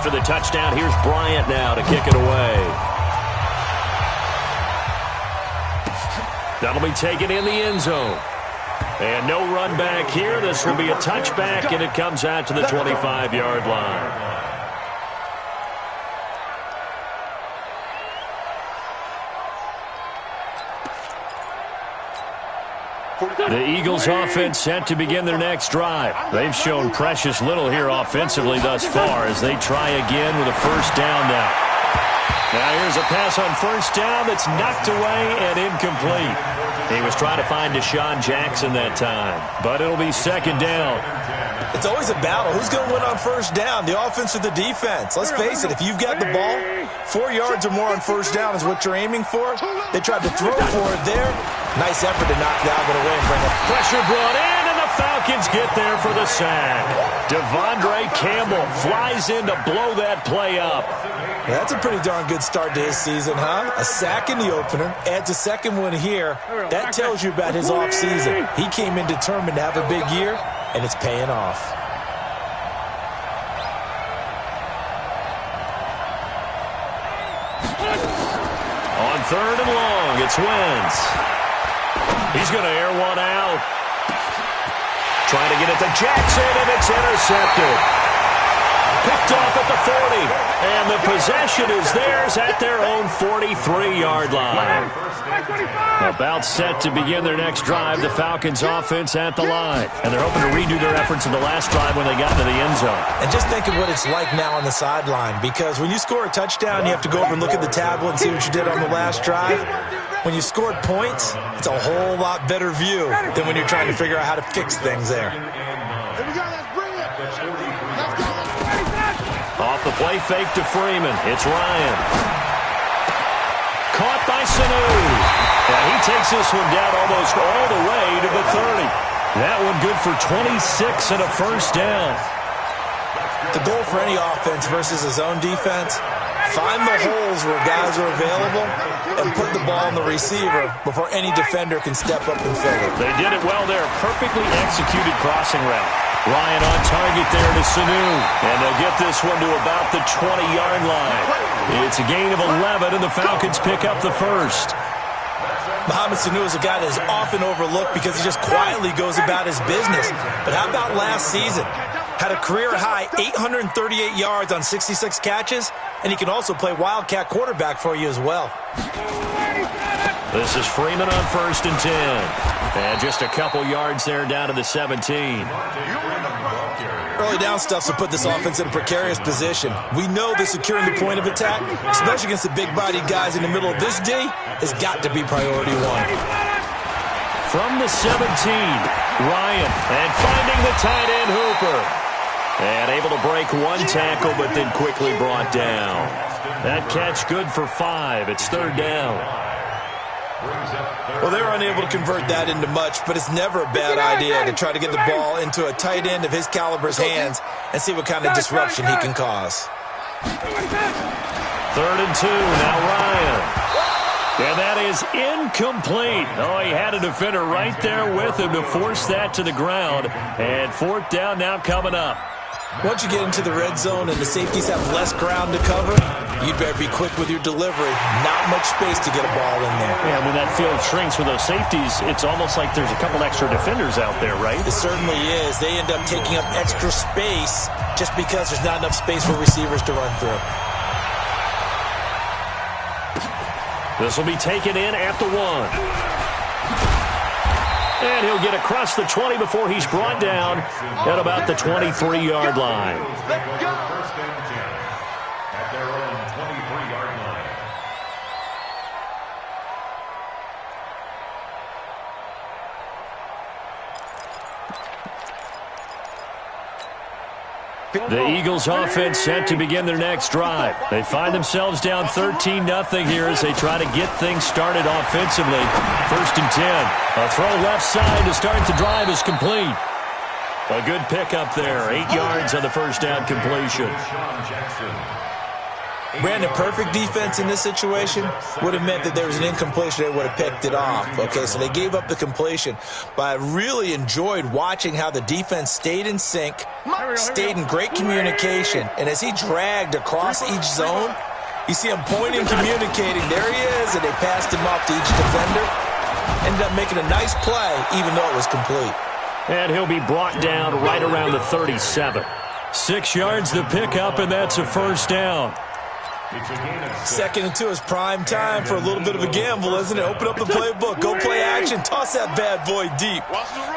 After the touchdown, here's Bryant now to kick it away. That'll be taken in the end zone. And no run back here. This will be a touchback, and it comes out to the 25-yard line. The Eagles offense set to begin their next drive. They've shown precious little here offensively thus far as they try again with a first down now. Now here's a pass on first down that's knocked away and incomplete. He was trying to find Deshaun Jackson that time, but it'll be second down. It's always a battle. Who's going to win on first down, the offense or the defense? Let's face it, if you've got the ball, 4 yards or more on first down is what you're aiming for. They tried to throw for it there. Nice effort to knock that one away and bring it. Pressure brought in, and the Falcons get there for the sack. Devondre Campbell flies in to blow that play up. Yeah, that's a pretty darn good start to his season, huh? A sack in the opener, adds a second one here. That tells you about his offseason. He came in determined to have a big year, and it's paying off. On third and long, it's Wentz. He's going to air one out. Trying to get it to Jackson, and it's intercepted. Picked off at the 40, and the possession is theirs at their own 43-yard line. About set to begin their next drive, the Falcons offense at the line. And they're hoping to redo their efforts in the last drive when they got into the end zone. And just think of what it's like now on the sideline, because when you score a touchdown, you have to go over and look at the tablet and see what you did on the last drive. When you scored points, it's a whole lot better view than when you're trying to figure out how to fix things there. Off the play fake to Freeman. It's Ryan. Caught by Sanu. And he takes this one down almost all the way to the 30. That one good for 26 and a first down. The goal for any offense versus a zone defense, find the holes where guys are available and put the ball on the receiver before any defender can step up and fill it. They did it well there. Perfectly executed crossing route. Ryan on target there to Sanu. And they'll get this one to about the 20-yard line. It's a gain of 11, and the Falcons pick up the first. Mohamed Sanu is a guy that is often overlooked because he just quietly goes about his business. But how about last season? Had a career-high 838 yards on 66 catches, and he can also play Wildcat quarterback for you as well. This is Freeman on first and 10. And just a couple yards there down to the 17. Early down stuff to put this offense in a precarious position. We know that securing the point of attack, especially against the big-bodied guys in the middle of this D, has got to be priority one. From the 17, Ryan, and finding the tight end Hooper. And able to break one tackle, but then quickly brought down. That catch good for 5. It's third down. Well, they were unable to convert that into much, but it's never a bad idea to try to get the ball into a tight end of his caliber's hands and see what kind of disruption he can cause. Third and 2, now Ryan. And that is incomplete. Oh, he had a defender right there with him to force that to the ground. And fourth down now coming up. Once you get into the red zone and the safeties have less ground to cover, you'd better be quick with your delivery. Not much space to get a ball in there. Yeah, when that field shrinks with those safeties, it's almost like there's a couple extra defenders out there, right? It certainly is. They end up taking up extra space just because there's not enough space for receivers to run through. This will be taken in at the 1. And he'll get across the 20 before he's brought down at about the 23-yard line. The Eagles offense set to begin their next drive. They find themselves down 13-0 here as they try to get things started offensively. First and 10. A throw left side to start the drive is complete. A good pickup there. 8 yards on the first down completion. Brandon, perfect defense in this situation would have meant that there was an incompletion. They would have picked it off. Okay, so they gave up the completion. But I really enjoyed watching how the defense stayed in sync, stayed in great communication. And as he dragged across each zone, you see him pointing, communicating. There he is, and they passed him off to each defender. Ended up making a nice play, even though it was complete. And he'll be brought down right around the 37. 6 yards to pick up, and that's a first down. 2nd and 2 is prime time for a little bit of a gamble, isn't it? Open up the playbook, go play action, toss that bad boy deep.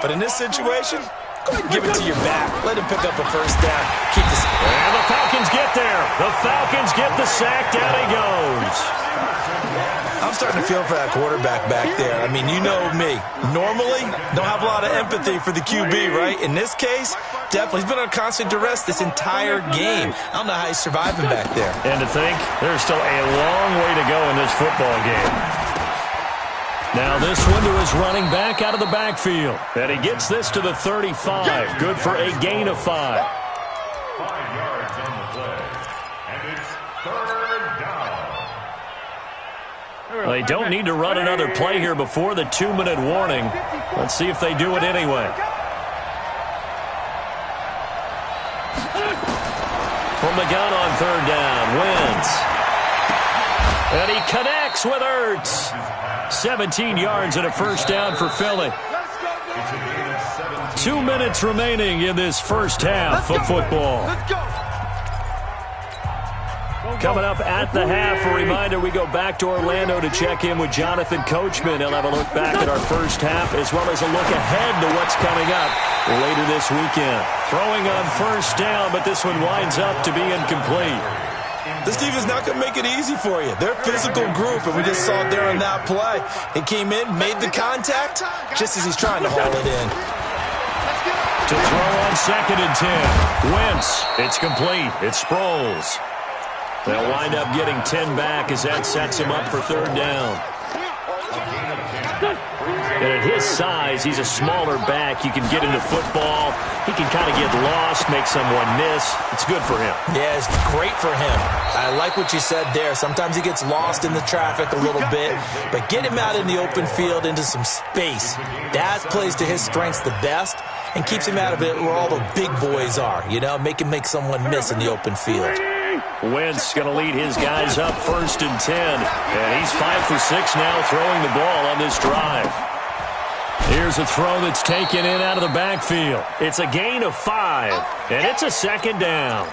But in this situation, go ahead and give it to your back. Let him pick up a first down. Keep this. And the Falcons get there. The Falcons get the sack. Down he goes. I'm starting to feel for that quarterback back there. I mean, you know me. Normally, don't have a lot of empathy for the QB, right? In this case, definitely. He's been on constant duress this entire game. I don't know how he's surviving back there. And to think, there's still a long way to go in this football game. Now this one to his running back out of the backfield. And he gets this to the 35. Good for a gain of 5. 5 yards on the play. And it's 3rd down. They don't need to run another play here before the 2-minute warning. Let's see if they do it anyway. From the gun on 3rd down, Wentz. And he connects with Ertz. 17 yards and a first down for Philly. 2 minutes remaining in this first half of football. Coming up at the half, a reminder, we go back to Orlando to check in with Jonathan Coachman. He'll have a look back at our first half as well as a look ahead to what's coming up later this weekend. Throwing on first down, but this one winds up to be incomplete. This team is not going to make it easy for you. They're a physical group, and we just saw it there on that play. He came in, made the contact, just as he's trying to haul it in. To throw on 2nd and 10. Wentz, it's complete. It's Sproles. They'll wind up getting 10 back as that sets him up for 3rd down. And at his size, he's a smaller back. You can get into football. He can kind of get lost, make someone miss. It's good for him. Yeah, it's great for him. I like what you said there. Sometimes he gets lost in the traffic a little bit, but get him out in the open field into some space. That plays to his strengths the best and keeps him out of it where all the big boys are, you know, make him make someone miss in the open field. Wentz going to lead his guys up 1st and 10. And he's 5 for 6 now throwing the ball on this drive. Here's a throw that's taken in out of the backfield. It's a gain of 5, and it's a 2nd down.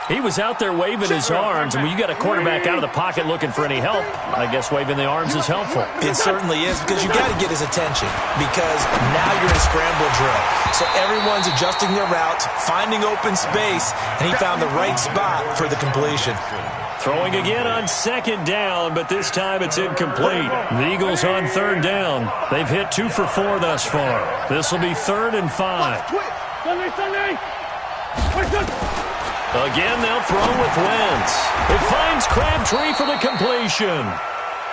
He was out there waving his arms, and when you got a quarterback out of the pocket looking for any help, I guess waving the arms is helpful. It certainly is, because you got to get his attention, because now you're in scramble drill. So everyone's adjusting their routes, finding open space, and he found the right spot for the completion. Throwing again on 2nd down, but this time it's incomplete. The Eagles on 3rd down. They've hit 2 for 4 thus far. This will be 3rd and 5. Again, they'll throw with Wentz. It finds Crabtree for the completion.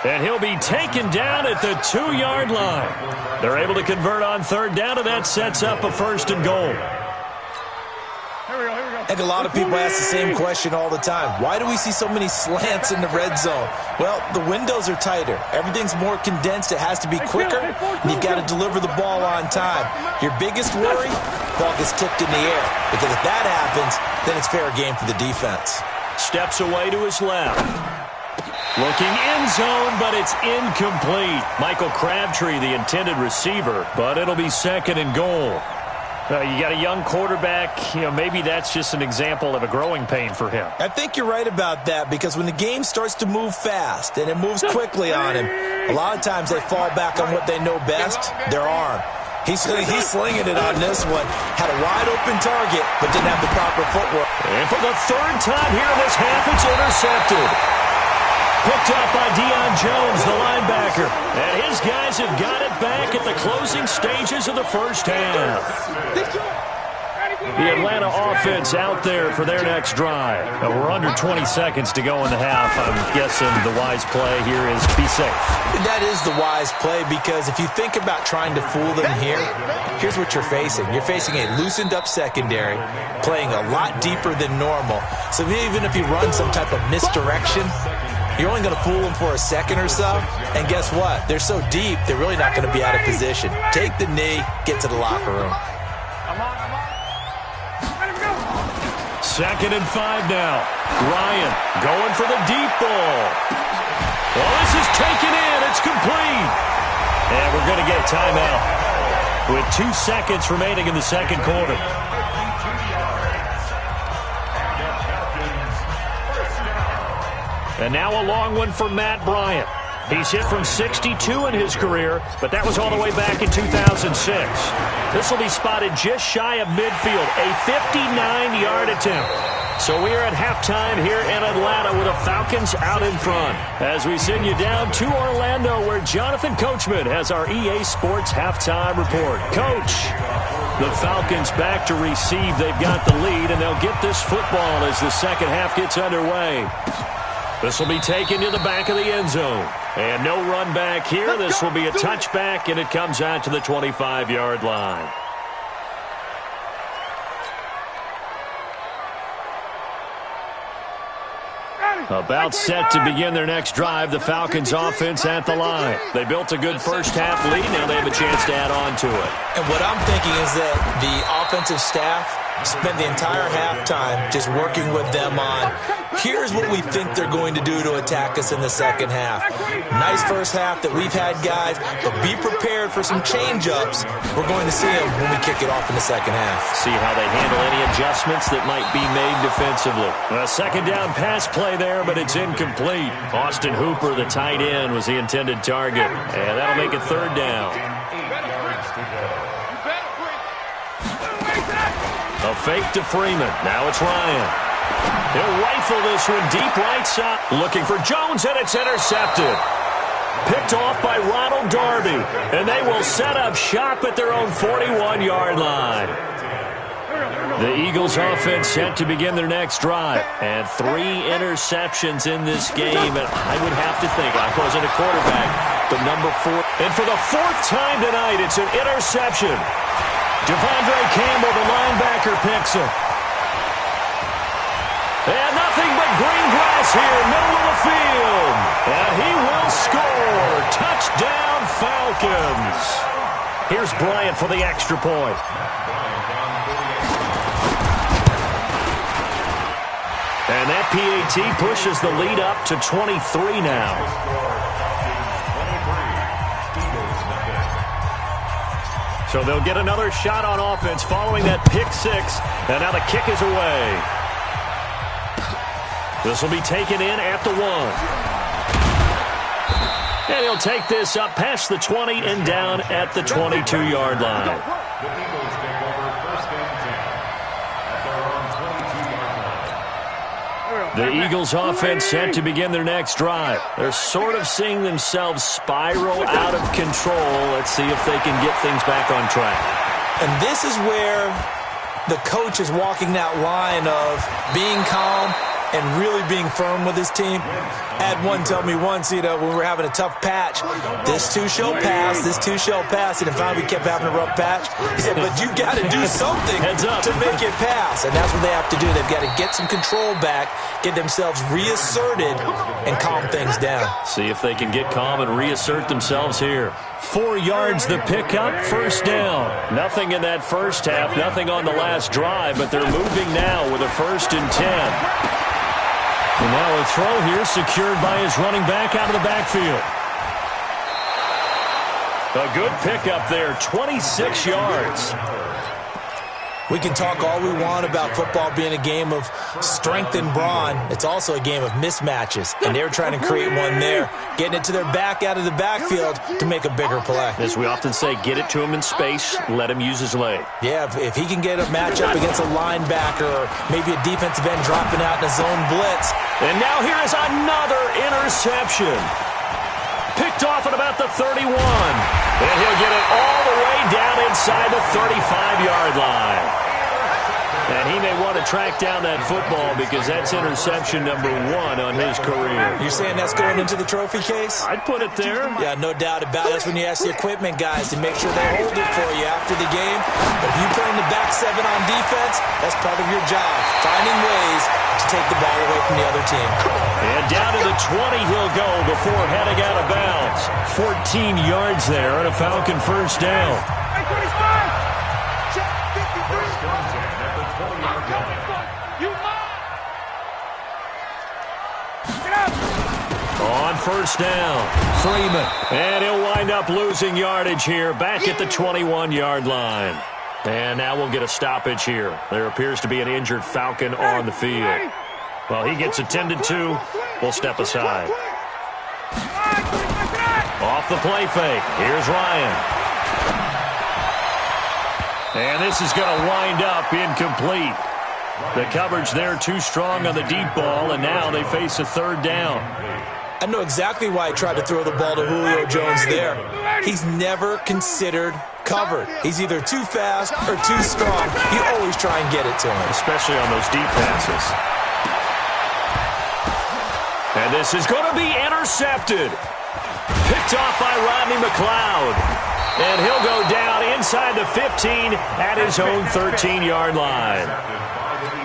And he'll be taken down at the 2-yard line. They're able to convert on 3rd down, and that sets up a 1st and goal. I think a lot of people ask the same question all the time. Why do we see so many slants in the red zone? Well, the windows are tighter. Everything's more condensed. It has to be quicker, and you've got to deliver the ball on time. Your biggest worry, ball gets tipped in the air. Because if that happens, then it's fair game for the defense. Steps away to his left. Looking end zone, but it's incomplete. Michael Crabtree, the intended receiver. But it'll be 2nd and goal. You got a young quarterback, maybe that's just an example of a growing pain for him. I think you're right about that, because when the game starts to move fast and it moves quickly on him, a lot of times they fall back on what they know best, their arm. He's slinging it on this one. Had a wide-open target, but didn't have the proper footwork. And for the 3rd time here in this half, it's intercepted. Picked up by Deion Jones, the linebacker. And his guys have got it back at the closing stages of the first half. The Atlanta offense out there for their next drive. We're under 20 seconds to go in the half. I'm guessing the wise play here is be safe. That is the wise play, because if you think about trying to fool them here, here's what you're facing. You're facing a loosened up secondary, playing a lot deeper than normal. So even if you run some type of misdirection, you're only going to fool them for a second or so. And guess what? They're so deep, they're really not going to be out of position. Take the knee, get to the locker room. 2nd and 5 now. Ryan going for the deep ball. Well, this is taken in. It's complete. And we're going to get a timeout with 2 seconds remaining in the second quarter. And now a long one for Matt Bryant. He's hit from 62 in his career, but that was all the way back in 2006. This will be spotted just shy of midfield, a 59-yard attempt. So we are at halftime here in Atlanta with the Falcons out in front. As we send you down to Orlando, where Jonathan Coachman has our EA Sports halftime report. Coach, the Falcons back to receive. They've got the lead, and they'll get this football as the second half gets underway. This will be taken to the back of the end zone. And no run back here. This will be a touchback, and it comes out to the 25-yard line. About set to begin their next drive, the Falcons offense at the line. They built a good first half lead. Now they have a chance to add on to it. And what I'm thinking is that the offensive staff spent the entire halftime just working with them on, here's what we think they're going to do to attack us in the second half. Nice first half that we've had, guys, but be prepared for some change-ups. We're going to see them when we kick it off in the second half. See how they handle any adjustments that might be made defensively. A second down pass play there, but it's incomplete. Austin Hooper, the tight end, was the intended target, and that'll make it third down. A fake to Freeman. Now it's Ryan. He'll rifle this one deep right side. Looking for Jones, and it's intercepted. Picked off by Ronald Darby. And they will set up shop at their own 41-yard line. The Eagles offense set to begin their next drive. And 3 interceptions in this game. And I would have to think, I wasn't a quarterback, but number 4. And for the 4th time tonight, it's an interception. Devondre Campbell, the linebacker, picks him. And nothing but green grass here, middle of the field. And he will score. Touchdown, Falcons. Here's Bryant for the extra point. And that PAT pushes the lead up to 23 now. So they'll get another shot on offense following that pick 6. And now the kick is away. This will be taken in at the 1. And he'll take this up past the 20 and down at the 22-yard line. The Eagles offense set to begin their next drive. They're sort of seeing themselves spiral out of control. Let's see if they can get things back on track. And this is where the coach is walking that line of being calm and really being firm with his team. Had one tell me once, when we were having a tough patch, this too shall pass, this too shall pass. And finally we kept having a rough patch. He said, but you got to do something to make it pass. And that's what they have to do. They've got to get some control back, get themselves reasserted, and calm things down. See if they can get calm and reassert themselves here. 4 yards the pickup, first down. Nothing in that first half, nothing on the last drive, but they're moving now with a 1st and 10. And now a throw here secured by his running back out of the backfield. A good pickup there, 26 yards. We can talk all we want about football being a game of strength and brawn. It's also a game of mismatches, and they're trying to create one there, getting it to their back out of the backfield to make a bigger play. As we often say, get it to him in space, let him use his leg. Yeah, if he can get a matchup against a linebacker or maybe a defensive end dropping out in a zone blitz. And now here is another interception. Picked off at about the 31. And he'll get it all the way down inside the 35-yard line. to track down that football because that's interception number 1 on his career. You're saying that's going into the trophy case? I'd put it there. Yeah, no doubt about it. That's when you ask the equipment guys to make sure they hold it for you after the game. But if you play in the back 7 on defense, that's part of your job, finding ways to take the ball away from the other team. And down to the 20 he'll go before heading out of bounds. 14 yards there on a Falcon first down. On first down, Freeman. And he'll wind up losing yardage here back at the 21-yard line. And now we'll get a stoppage here. There appears to be an injured Falcon on the field. Well, he gets attended to. We'll step aside. Off the play fake. Here's Ryan. And this is going to wind up incomplete. The coverage there too strong on the deep ball, and now they face a third down. I know exactly why he tried to throw the ball to Julio Jones there. He's never considered covered. He's either too fast or too strong. You always try and get it to him. Especially on those deep passes. And this is going to be intercepted. Picked off by Rodney McLeod. And he'll go down inside the 15 at his own 13-yard line.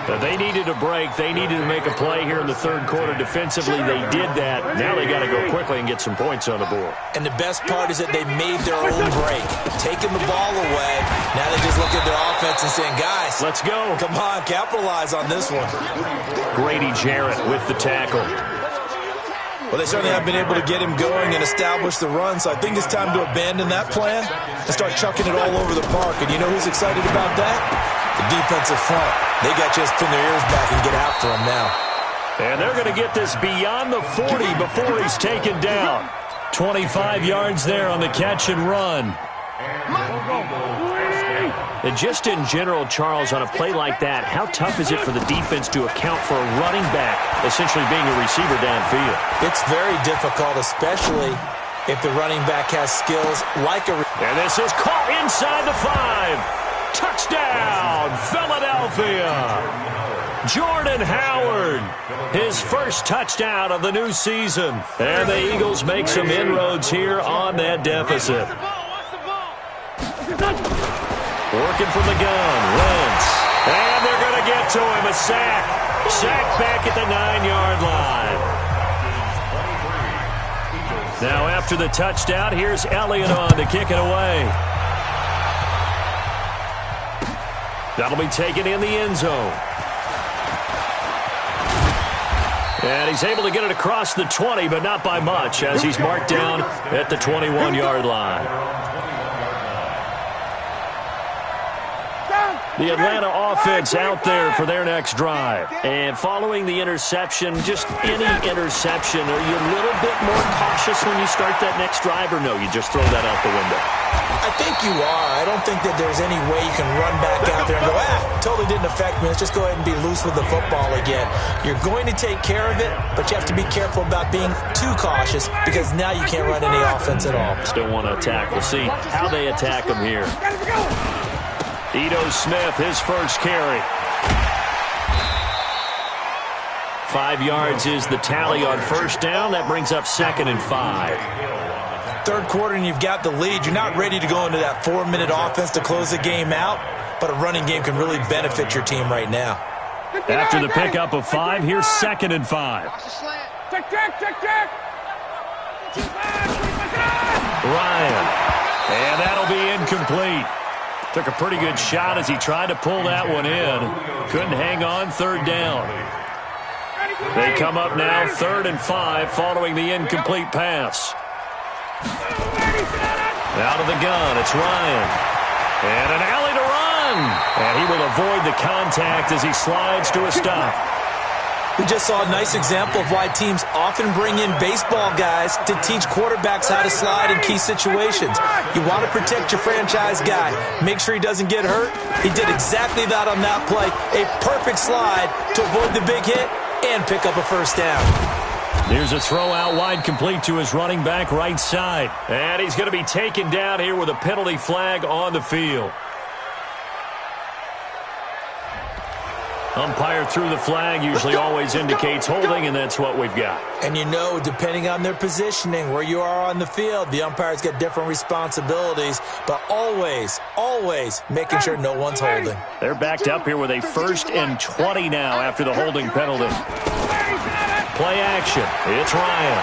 But they needed a break. They needed to make a play here in the third quarter defensively. They did that. Now they got to go quickly and get some points on the board. And the best part is that they made their own break. Taking the ball away. Now they just look at their offense and saying, guys, let's go. Come on, capitalize on this one. Grady Jarrett with the tackle. Well, they certainly have been able to get him going and establish the run, so I think it's time to abandon that plan and start chucking it all over the park. And you know who's excited about that? The defensive front. They got to just pin their ears back and get after him now. And they're going to get this beyond the 40 before he's taken down. 25 yards there on the catch and run. And just in general, Charles, on a play like that, how tough is it for the defense to account for a running back essentially being a receiver downfield? It's very difficult, especially if the running back has skills like a... And this is caught inside the 5. Touchdown, Philadelphia. Jordan Howard, his first touchdown of the new season. And the Eagles make some inroads here on that deficit. Working from the gun, Wentz. And they're going to get to him, a sack. Sack back at the 9-yard line. Now after the touchdown, here's Elliott on to kick it away. That'll be taken in the end zone. And he's able to get it across the 20, but not by much, as he's marked down at the 21-yard line. The Atlanta offense out there for their next drive. And following the interception, just any interception, are you a little bit more cautious when you start that next drive, or no, you just throw that out the window? I think you are. I don't think that there's any way you can run back out there and go, totally didn't affect me. Let's just go ahead and be loose with the football again. You're going to take care of it, but you have to be careful about being too cautious because now you can't run any offense at all. Still want to attack. We'll see how they attack them here. Ito Smith, his first carry. 5 yards is the tally on first down. That brings up 2nd and 5. Third quarter and you've got the lead. You're not ready to go into that 4-minute offense to close the game out, but a running game can really benefit your team right now. After the pickup of 5, here's 2nd and 5. Check. Ryan. And that'll be incomplete. Took a pretty good shot as he tried to pull that one in. Couldn't hang on, third down. They come up now 3rd and 5 following the incomplete pass. Out of the gun, it's Ryan. And an alley to run. And he will avoid the contact as he slides to a stop. We just saw a nice example of why teams often bring in baseball guys to teach quarterbacks how to slide in key situations. You want to protect your franchise guy. Make sure he doesn't get hurt. He did exactly that on that play. A perfect slide to avoid the big hit and pick up a first down. Here's a throw out wide complete to his running back right side. And he's going to be taken down here with a penalty flag on the field. Umpire threw the flag, usually always indicates holding, and that's what we've got. And you know, depending on their positioning, where you are on the field, the umpire's got different responsibilities, but always, always making sure no one's holding. They're backed up here with a 1st and 20 now after the holding penalty. Play action. It's Ryan.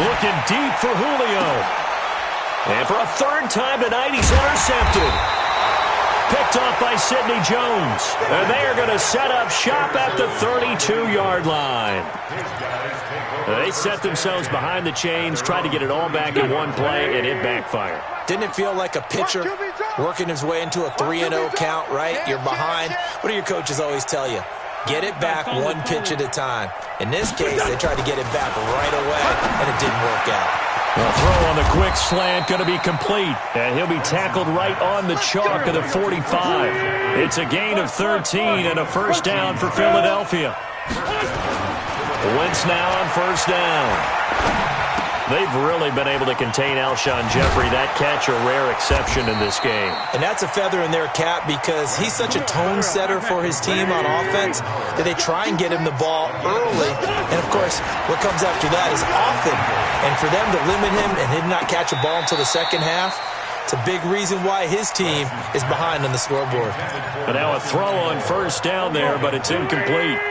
Looking deep for Julio. And for a 3rd time tonight, he's intercepted. Picked off by Sidney Jones. And they are going to set up shop at the 32-yard line. They set themselves behind the chains, tried to get it all back in one play, and it backfired. Didn't it feel like a pitcher working his way into a 3-0 count, right? You're behind. What do your coaches always tell you? Get it back one pitch at a time. In this case, they tried to get it back right away, and it didn't work out. The throw on the quick slant going to be complete, and he'll be tackled right on the chalk of the 45. It's a gain of 13 and a 1st down for Philadelphia. Wentz now on 1st down. They've really been able to contain Alshon Jeffrey. That catch a rare exception in this game. And that's a feather in their cap because he's such a tone setter for his team on offense that they try and get him the ball early. And, of course, what comes after that is often. And for them to limit him and him not catch a ball until the second half, it's a big reason why his team is behind on the scoreboard. But now a throw on 1st down there, but it's incomplete.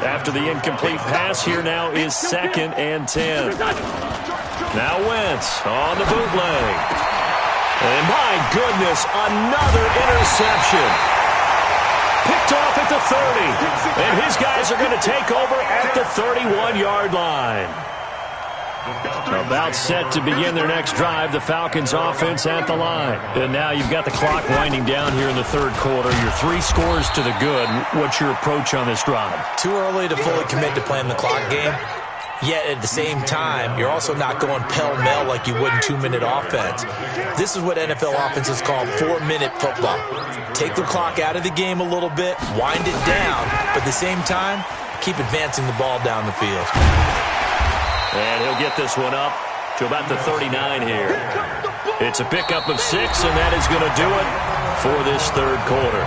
After the incomplete pass, here now is 2nd and 10. Now Wentz on the bootleg. And my goodness, another interception. Picked off at the 30. And his guys are going to take over at the 31-yard line. About set to begin their next drive, the Falcons offense at the line. And now you've got the clock winding down here in the 3rd quarter. You're 3 scores to the good. What's your approach on this drive? Too early to fully commit to playing the clock game. Yet at the same time, you're also not going pell-mell like you would in 2-minute offense. This is what NFL offenses call 4-minute football. Take the clock out of the game a little bit, wind it down, but at the same time, keep advancing the ball down the field. And he'll get this one up to about the 39 here. It's a pickup of 6, and that is going to do it for this 3rd quarter.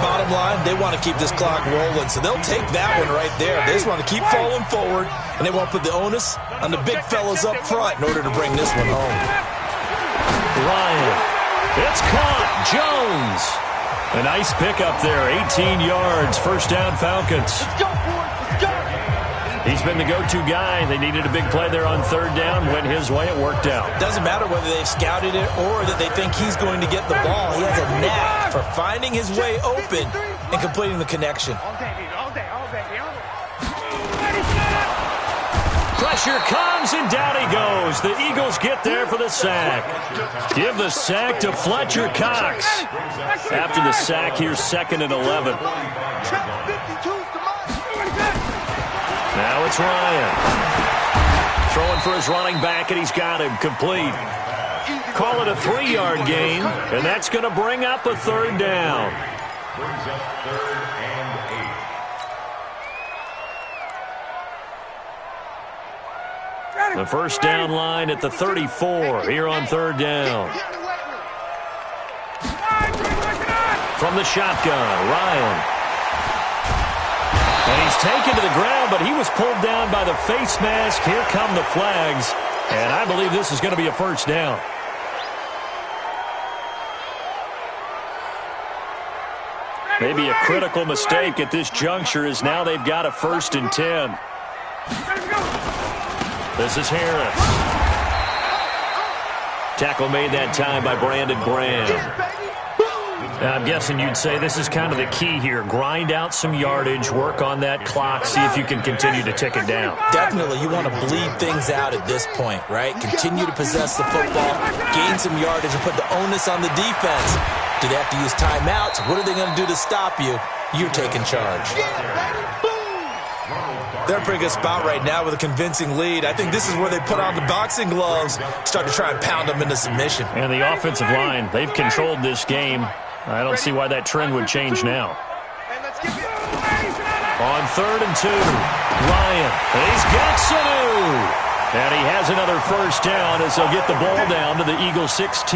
Bottom line, they want to keep this clock rolling, so they'll take that one right there. They just want to keep falling forward, and they want to put the onus on the big fellas up front in order to bring this one home. Ryan. It's caught. Jones. A nice pickup there. 18 yards. 1st down, Falcons. He's been the go-to guy. They needed a big play there on 3rd down. Went his way. It worked out. Doesn't matter whether they've scouted it or that they think he's going to get the ball. He has a knack for finding his way open and completing the connection. Pressure comes, and down he goes. The Eagles get there for the sack. Give the sack to Fletcher Cox. After the sack, here's 2nd and 11. Now it's Ryan. Throwing for his running back, and he's got him complete. Call it a 3-yard gain, and that's going to bring up a 3rd down. Brings up 3rd and 8. The 1st down line at the 34 here on 3rd down. From the shotgun, Ryan. And he's taken to the ground, but he was pulled down by the face mask. Here come the flags, and I believe this is going to be a 1st down. Maybe a critical mistake at this juncture is now they've got a 1st and 10. This is Harris. Tackle made that time by Brandon Graham. I'm guessing you'd say this is kind of the key here. Grind out some yardage, work on that clock, see if you can continue to tick it down. Definitely, you want to bleed things out at this point, right? Continue to possess the football, gain some yardage, and put the onus on the defense. Do they have to use timeouts? What are they going to do to stop you? You're taking charge. They're in a pretty good spot right now with a convincing lead. I think this is where they put on the boxing gloves, start to try and pound them into submission. And the offensive line, they've controlled this game. I don't see why that trend would change now. On 3rd and 2, Ryan. He's got Sanu. And he has another 1st down as they'll get the ball down to the Eagles 16.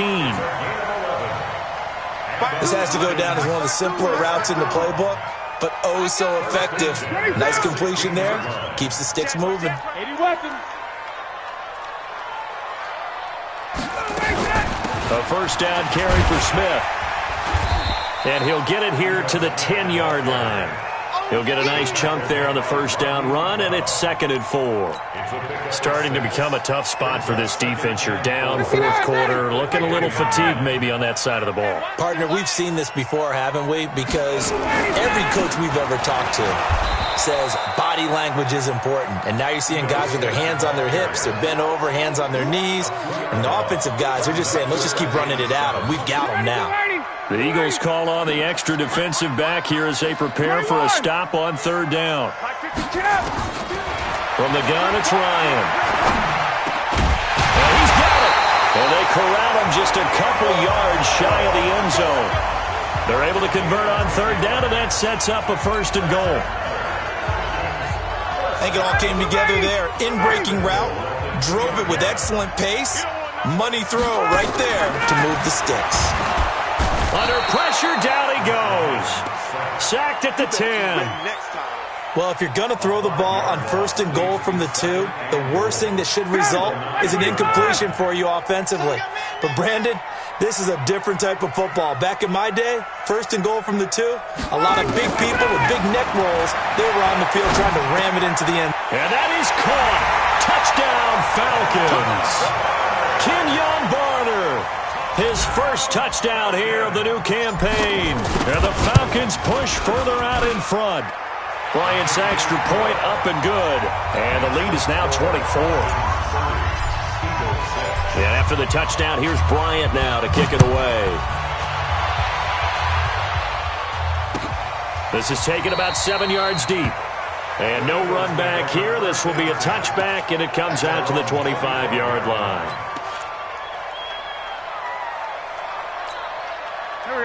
This has to go down as one of the simpler routes in the playbook. but oh so effective. Nice completion there. Keeps the sticks moving. 80 weapons. A first down carry for Smith. And he'll get it here to the 10-yard line. He'll get a nice chunk there on the first down run, and it's 2nd and 4. Starting to become a tough spot for this defense. You're down fourth quarter, looking a little fatigued maybe on that side of the ball. Partner, we've seen this before, haven't we? Because every coach we've ever talked to says body language is important. And now you're seeing guys with their hands on their hips, they're bent over, hands on their knees. And the offensive guys are just saying, let's just keep running it at them. We've got them now. The Eagles call on the extra defensive back here as they prepare for a stop on 3rd down. From the gun, it's Ryan. And he's got it. And they corral him just a couple yards shy of the end zone. They're able to convert on 3rd down, and that sets up a 1st and goal. I think it all came together there. In-breaking route, drove it with excellent pace. Money throw right there to move the sticks. Under pressure, down he goes. Sacked at the 10. Well, if you're going to throw the ball on 1st and goal from the 2, the worst thing that should result is an incompletion for you offensively. But, Brandon, this is a different type of football. Back in my day, 1st and goal from the 2, a lot of big people with big neck rolls, they were on the field trying to ram it into the end. And that is caught. Touchdown, Falcons. Kenyon Barner. His first touchdown here of the new campaign. And the Falcons push further out in front. Bryant's extra point up and good. And the lead is now 24. And after the touchdown, here's Bryant now to kick it away. This is taken about 7 yards deep. And no run back here. This will be a touchback, and it comes out to the 25-yard line.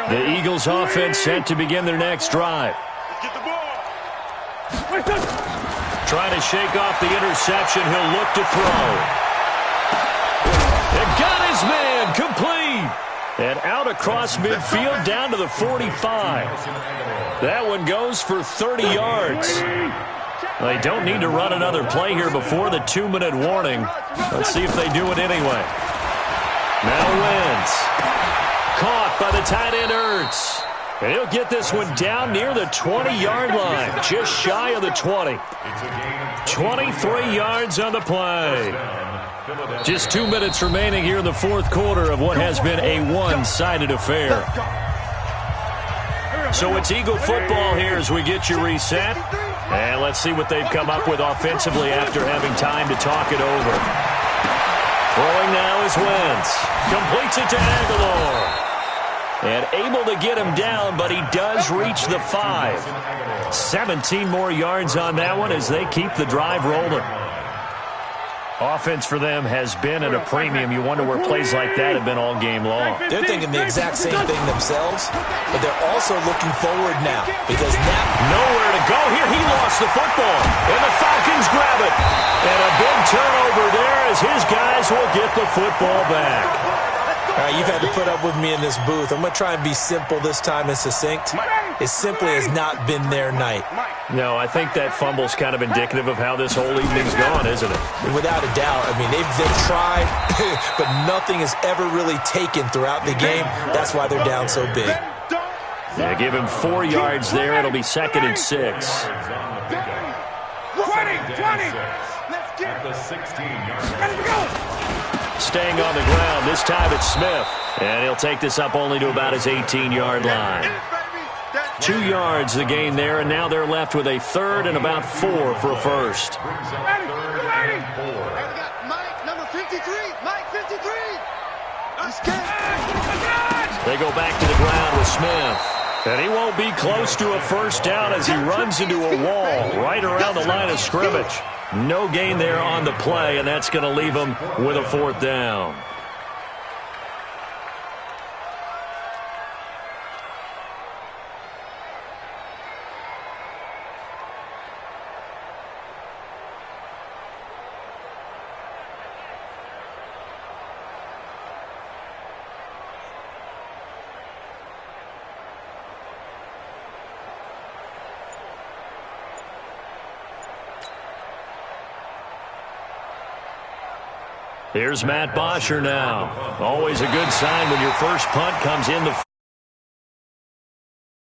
The Eagles offense set to begin their next drive. Trying to shake off the interception. He'll look to throw. And got his man complete. And out across midfield down to the 45. That one goes for 30 yards. They don't need to run another play here before the 2-minute warning. Let's see if they do it anyway. Now Wentz. Caught by the tight end Ertz. And he'll get this one down near the 20-yard line, just shy of the 20. 23 yards on the play. Just 2 minutes remaining here in the fourth quarter of what has been a one-sided affair. So it's Eagle football here as we get you reset. And let's see what they've come up with offensively after having time to talk it over. Throwing now is Wentz. Completes it to Aguilar. And able to get him down, but he does reach the 5. 17 more yards on that one as they keep the drive rolling. Offense for them has been at a premium. You wonder where plays like that have been all game long. They're thinking the exact same thing themselves, but they're also looking forward now because now nowhere to go here. He lost the football, and the Falcons grab it. And a big turnover there as his guys will get the football back. All right, you've had to put up with me in this booth. I'm going to try and be simple this time and succinct. It simply has not been their night. No, I think that fumble's kind of indicative of how this whole evening's gone, isn't it? Without a doubt. I mean, they've tried, but nothing has ever really taken throughout the game. That's why they're down so big. Yeah, give him 4 yards there. It'll be 2nd and 6. 20. Let's get the 16-yard line. Go. Staying on the ground. This time it's Smith. And he'll take this up only to about his 18-yard line. 2 yards the gain there, and now they're left with a 3rd and about 4 for a first. Mike, number 53. Mike, 53. They go back to the ground with Smith. And he won't be close to a first down as he runs into a wall right around the line of scrimmage. No gain there on the play, and that's going to leave him with a 4th down. Here's Matt Bosher now. Always a good sign when your first punt comes in the